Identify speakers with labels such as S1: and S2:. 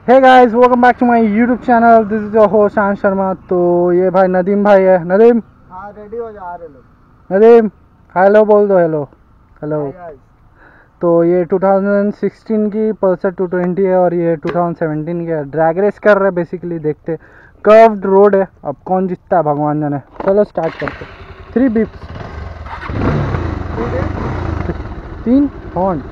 S1: Hey guys, welcome back to my YouTube channel. This is your host Ansh Sharma. तो ये भाई नदीम भाई है। नदीम,
S2: हाँ रेडी हो जा रहे लोग।
S1: नदीम हेलो बोल दो। Hello hello.
S2: Hi guys.
S1: तो ये 2016 की पल्सर 220 है और ये 2017 की है। ड्रैग रेस कर रहे हैं बेसिकली। देखते, कर्व्ड रोड है, अब कौन जीतता है भगवान जाने। चलो स्टार्ट करते। 3 बिप्स, 3 हॉर्न।